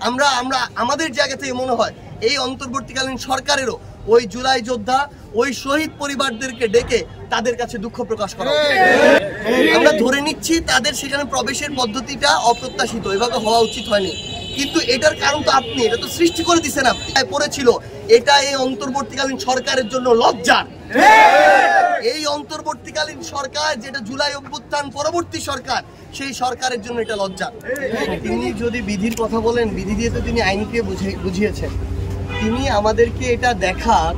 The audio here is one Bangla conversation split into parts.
আমরা আমরা আমাদের জায়গা থেকে মনে হয় এই অন্তর্বর্তীকালীন সরকারেরও ওই জুলাই যোদ্ধা ওই শহীদ পরিবারদেরকে ডেকে তাদের কাছে দুঃখ প্রকাশ করা আমরা ধরে নিচ্ছি তাদের সেখানে প্রবেশের পদ্ধতিটা অপ্রত্যাশিত, এভাবে হওয়া উচিত হয়নি। কিন্তু এটার কারণ তো আপনি, এটা তো সৃষ্টি করে দিচ্ছেন আপনি। পড়েছিল এটা এই অন্তর্বর্তীকালীন সরকারের জন্য লজ্জা। এই অন্তর্বর্তীকালীন সরকার যেটা জুলাই অভ্যুত্থান পরবর্তী সরকার, সেই সরকারের জন্য এটা লজ্জা। তিনি যদি বিধির কথা বলেন, বিধি দিয়ে তো তিনি আইনকে বুঝিয়েছেন। তিনি আমাদেরকে এটা দেখার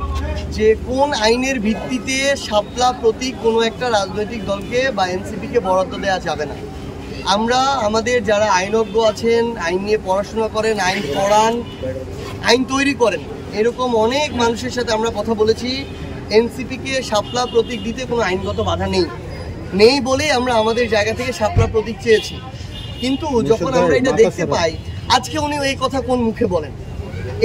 যে কোন আইনের ভিত্তিতে শাপলা প্রতীক কোনো একটা রাজনৈতিক দলকে বা এনসিপিকে বরাদ্দ দেওয়া যাবে না। আমরা আমাদের যারা আইনজ্ঞ আছেন, আইন নিয়ে পড়াশোনা করেন, আইন পড়ান, আইন তৈরি করেন, এরকম অনেক মানুষের সাথে আমরা কথা বলেছি। এনসিপিকে শাপলা প্রতীক দিতে কোনো আইনগত বাধা নেই বলেই আমরা আমাদের জায়গা থেকে শাপলা প্রতীক চেয়েছি। কিন্তু যখন আমরা এটা দেখতে পাই, আজকে উনি এই কথা কোন মুখে বলেন?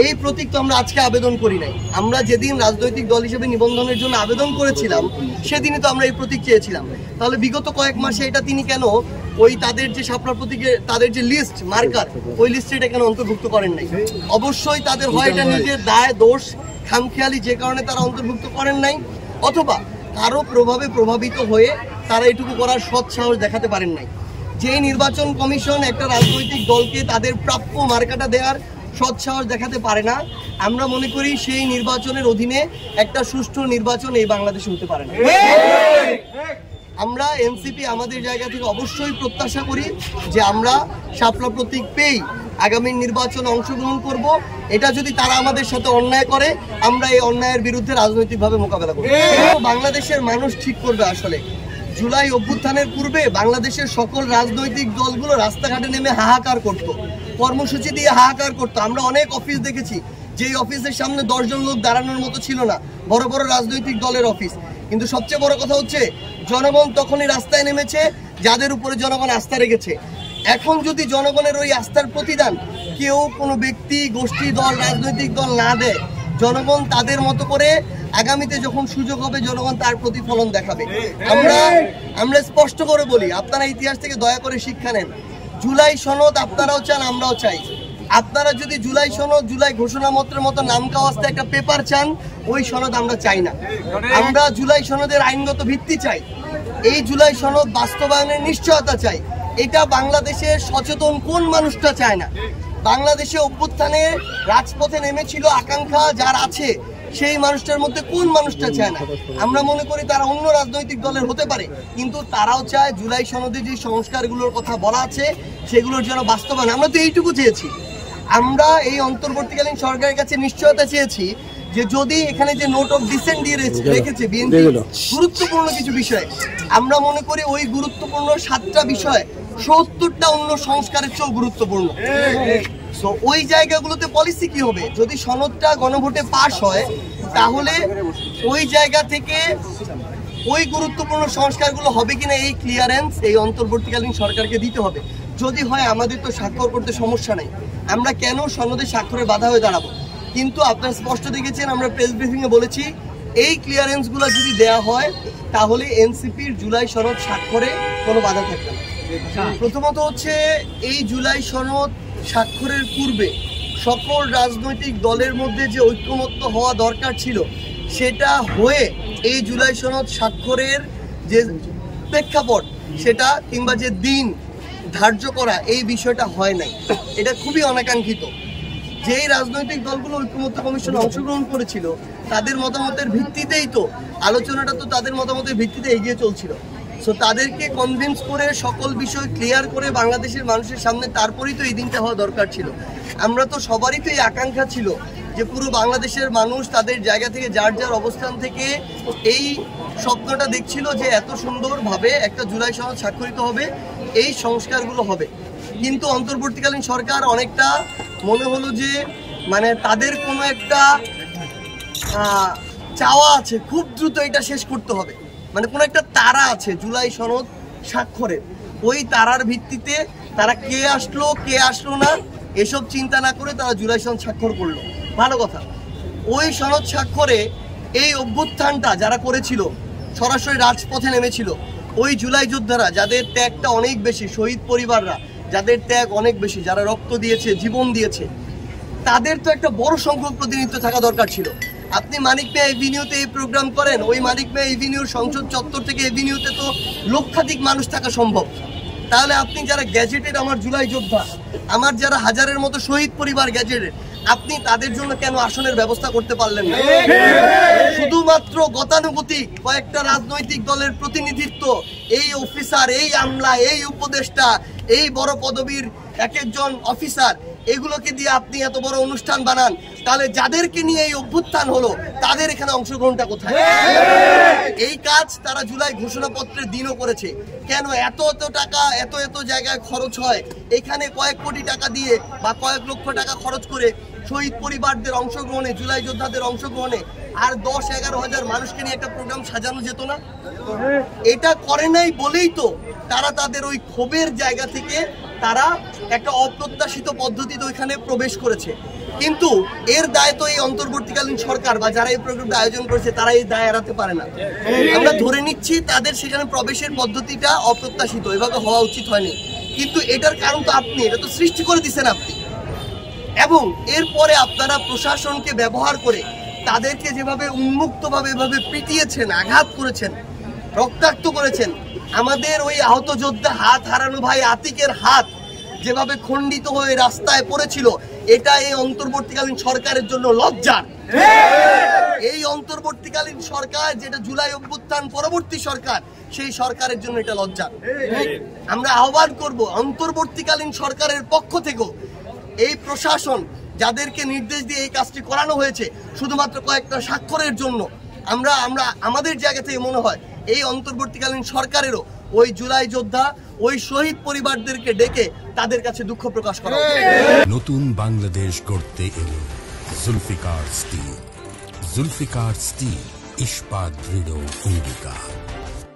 এই প্রতীক তো আমরা আজকে আবেদন করি নাই। আমরা যেদিন রাজনৈতিক দল হিসেবে নিবন্ধনের জন্য আবেদন করেছিলাম সেদিনই তো আমরা এই প্রতীক চেয়েছিলাম। তাহলে বিগত কয়েক মাসে এটা তিনি কেন ওই তাদের যে শাপলা প্রতীকে তাদের যে লিস্ট মার্কার, ওই লিস্টে এটা কেন অন্তর্ভুক্ত করেন নাই? অবশ্যই তাদের হয় এটা নিজের দায়, দোষ, খামখেয়ালি, যে কারণে তারা অন্তর্ভুক্ত করেন নাই, অথবা কারো প্রভাবে প্রভাবিত হয়ে তারা এটুকু করার সৎ সাহস দেখাতে পারেন নাই। যেই নির্বাচন কমিশন একটা রাজনৈতিক দলকে তাদের প্রাপ্য মার্কাটা দেওয়ার সৎ সাহস দেখাতে পারে না, আমরা মনে করি সেই নির্বাচনের অধীনে একটা সুষ্ঠু নির্বাচন এই বাংলাদেশে হতে পারে না। আমরা এনসিপি আমাদের জায়গা থেকে অবশ্যই প্রত্যাশা করি যে আমরা শাপলা প্রতীক পেয়েই আগামী নির্বাচনে অংশগ্রহণ করব। এটা যদি তারা আমাদের সাথে অন্যায় করে, আমরা এই অন্যায়ের বিরুদ্ধে রাজনৈতিকভাবে মোকাবেলা করব। বাংলাদেশের মানুষ ঠিক করবে। আসলে জুলাই অভ্যুত্থানের পূর্বে বাংলাদেশের সকল রাজনৈতিক দলগুলো রাস্তাঘাটে নেমে হাহাকার করত, কর্মসূচি দিয়ে হাহাকার করতো। আমরা অনেক অফিস দেখেছি যেই অফিসের সামনে 10 জন লোক দাঁড়ানোর মতো ছিল না, বড় বড় রাজনৈতিক দলের অফিস। কিন্তু সবচেয়ে বড় কথা হচ্ছে জনগণ তখনই রাস্তায় নেমেছে যাদের উপরে জনগণ আস্থা রেখেছে। এখন যদি জনগণের ওই আস্থার প্রতিদান কেউ কোনো ব্যক্তি, গোষ্ঠী, দল, রাজনৈতিক দল না দেয়, জনগণ তাদের মতো করে আগামীতে যখন সুযোগ হবে জনগণ তার প্রতিফলন দেখাবে। আমরা স্পষ্ট করে বলি, আপনারা ইতিহাস থেকে দয়া করে শিক্ষা নেন। জুলাই সনদ আপনারাও চান, আমরাও চাই। আপনারা যদি জুলাই সনদ, জুলাই ঘোষণাপত্রের মতো নাম কাওয়াস্তে একটা পেপার চান, ওই সনদ আমরা চাই না। আমরা জুলাই সনদের আইনগত ভিত্তি চাই। এই জুলাই সনদ বাস্তবায়নের নিশ্চয়তা চাই। এটা বাংলাদেশের সচেতন কোন মানুষটা চায় না? বাংলাদেশে অভ্যুত্থানে রাজপথে নেমেছিল আকাঙ্ক্ষা যার আছে, সেই মানুষটার মধ্যে কোন মানুষটা চায় না? আমরা মনে করি তারা অন্য রাজনৈতিক দলের হতে পারে, কিন্তু তারাও চায় জুলাই সনদে যে সংস্কারগুলোর কথা বলা আছে সেগুলোর যেন বাস্তবায়ন। আমরা তো এইটুকু চেয়েছি। আমরা এই অন্তর্বর্তীকালীন সরকারের কাছে নিশ্চয়তা চেয়েছি যে যদি এখানে যে নোট অফ ডিসেন্ট দিয়ে রেখেছে বিএনপি গুরুত্বপূর্ণ কিছু বিষয়, আমরা মনে করি ওই গুরুত্বপূর্ণ 7টা বিষয় 70টা অন্য সংস্কারের চেয়েও গুরুত্বপূর্ণ। তো ওই জায়গাগুলোতে পলিসি কি হবে? যদি সনদটা গণভোটে পাশ হয়, তাহলে ওই জায়গা থেকে ওই গুরুত্বপূর্ণ সংস্কারগুলো হবে কিনা এই ক্লিয়ারেন্স এই অন্তর্বর্তীকালীন সরকারকে দিতে হবে। যদি হয় আমাদের তো স্বাক্ষর করতে সমস্যা নেই, আমরা কেন সনদে স্বাক্ষরে বাধা হয়ে দাঁড়াবো? কিন্তু আপনারা স্পষ্ট দেখেছেন, আমরা প্রেস ব্রিফিংয়ে বলেছি এই ক্লিয়ারেন্সগুলো যদি দেয়া হয় তাহলে এনসিপির জুলাই সনদ স্বাক্ষরে কোনো বাধা থাকবে না। প্রথমত হচ্ছে এই জুলাই সনদ স্বাক্ষরের পূর্বে সকল রাজনৈতিক দলের মধ্যে যে ঐক্যমত্য হওয়া দরকার ছিল, সেটা হয়ে এই জুলাই সনদ স্বাক্ষরের যে প্রেক্ষাপট সেটা কিংবা যে দিন ধার্য করা, এই বিষয়টা হয় নাই। এটা খুবই অনাকাঙ্ক্ষিত। যেই রাজনৈতিক দলগুলো ঐক্যমত্য কমিশনে অংশগ্রহণ করেছিল তাদের মতামতের ভিত্তিতেই তো আলোচনাটা তো তাদের মতামতের ভিত্তিতে এগিয়ে চলছিল। সো তাদেরকে কনভিন্স করে সকল বিষয় ক্লিয়ার করে বাংলাদেশের মানুষের সামনে তারপরেই তো এই দিনটা হওয়া দরকার ছিল। আমরা তো সবারই তো এই আকাঙ্ক্ষা ছিল যে পুরো বাংলাদেশের মানুষ তাদের জায়গা থেকে যার যার অবস্থান থেকে এই স্বপ্নটা দেখছিল যে এত সুন্দরভাবে একটা জুলাই সনদ স্বাক্ষরিত হবে, এই সংস্কারগুলো হবে। কিন্তু অন্তর্বর্তীকালীন সরকার অনেকটা মনে হলো যে মানে তাদের কোনো একটা চাওয়া আছে, খুব দ্রুত এটা শেষ করতে হবে। মানে কোনো একটা তারা আছে জুলাই সনদ স্বাক্ষরের, ওই তারার ভিত্তিতে তারা কে আসলো না এসব চিন্তা না করে তারা জুলাই সনদ স্বাক্ষর করলো। ভালো কথা। ওই সনদ স্বাক্ষরে এই অভ্যুত্থানটা যারা করেছিল, সরাসরি রাজপথে নেমেছিল, ওই জুলাই যোদ্ধারা যাদের ত্যাগটা অনেক বেশি, শহীদ পরিবাররা, যাদের ত্যাগ অনেক বেশি, যারা রক্ত দিয়েছে, জীবন দিয়েছে, তাদের তো একটা বড় সংখ্যক প্রতিনিধিত্ব থাকা দরকার ছিল। আপনি মানিক মিয়া এভিনিউতে এই প্রোগ্রাম করেন, ওই মানিক মিয়া এভিনিউর সংসদ চত্বর থেকে এভিনিউতে তো লক্ষাধিক মানুষ থাকা সম্ভব। তাহলে আপনি যারা গ্যাজেটেড আমার জুলাই যোদ্ধা, আমার যারা হাজারের মতো শহীদ পরিবার গ্যাজেটেড, আপনি তাদের জন্য কেন আসনের ব্যবস্থা করতে পারলেন না? শুধুমাত্র গতানুগতিক কয়েকটা রাজনৈতিক দলের প্রতিনিধিত্ব, এই অফিসার, এই আমলা, এই উপদেষ্টা, এই বড় পদবীর এক একজন অফিসার, এগুলোকে দিয়ে আপনি এত বড় অনুষ্ঠান বানান, তাহলে যাদেরকে নিয়ে এই অভ্যুত্থান হলো তাদের এখানে অংশগ্রহণটা কোথায়? এই কাজ তারা জুলাই ঘোষণাপত্রের দিনও করেছে। কেন এত এত টাকা এত জায়গায় খরচ হয়, এখানে কয়েক কোটি টাকা দিয়ে বা কয়েক লক্ষ টাকা খরচ করে শহীদ পরিবারদের অংশগ্রহণে, জুলাই যোদ্ধাদের অংশগ্রহণে আর 10-11 হাজার মানুষকে নিয়ে একটা প্রোগ্রাম সাজানো যেত না? এটা করে নাই বলেই তো তারা তাদের ওই ক্ষোভের জায়গা থেকে তারা একটা অপ্রত্যাশিত পদ্ধতিতে ওইখানে প্রবেশ করেছে। কিন্তু এর দায় তো এই অন্তর্বর্তীকালীন সরকার বা যারা এই প্রোগ্রামটা আয়োজন করেছে তারা এই দায় এড়াতে পারে না। আমরা ধরে নিচ্ছি তাদের সেখানে প্রবেশের পদ্ধতিটা অপ্রত্যাশিত, এভাবে হওয়া উচিত হয়নি, কিন্তু এটার কারণ তো আপনি, এটা তো সৃষ্টি করে দিচ্ছেন আপনি। এবং এরপরে আপনারা প্রশাসনকে ব্যবহার করে তাদেরকে যেভাবে উন্মুক্তভাবে এভাবে পিটিয়েছেন, আঘাত করেছেন, রক্তাক্ত করেছেন, আমাদের ওই আহত যোদ্ধা হাত হারানো ভাই আতিকের হাত যেভাবে খণ্ডিত হয়ে রাস্তায় পড়েছিল, এটা এই অন্তর্বর্তীকালীন সরকারের জন্য লজ্জার। এই অন্তর্বর্তীকালীন সরকার যেটা জুলাই অভ্যুত্থান পরবর্তী সরকার, সেই সরকারের জন্য এটা লজ্জা। আমরা আহ্বান করব অন্তর্বর্তীকালীন সরকারের পক্ষ থেকে এই প্রশাসন যাদেরকে নির্দেশ দিয়ে এই কাজটি করানো হয়েছে শুধুমাত্র কয়েকটা স্বাক্ষরের জন্য, আমরা আমাদের জায়গা থেকে মনে হয় এই অন্তর্বর্তীকালীন সরকারেরও ওই জুলাই যোদ্ধা, ওই শহীদ পরিবারদেরকে ডেকে তাদের কাছে দুঃখ প্রকাশ করা। নতুন বাংলাদেশ গড়তে এলো জুলফিকার স্টিল। জুলফিকার স্টিল, ইস্পাত দৃঢ় অঙ্গীকার।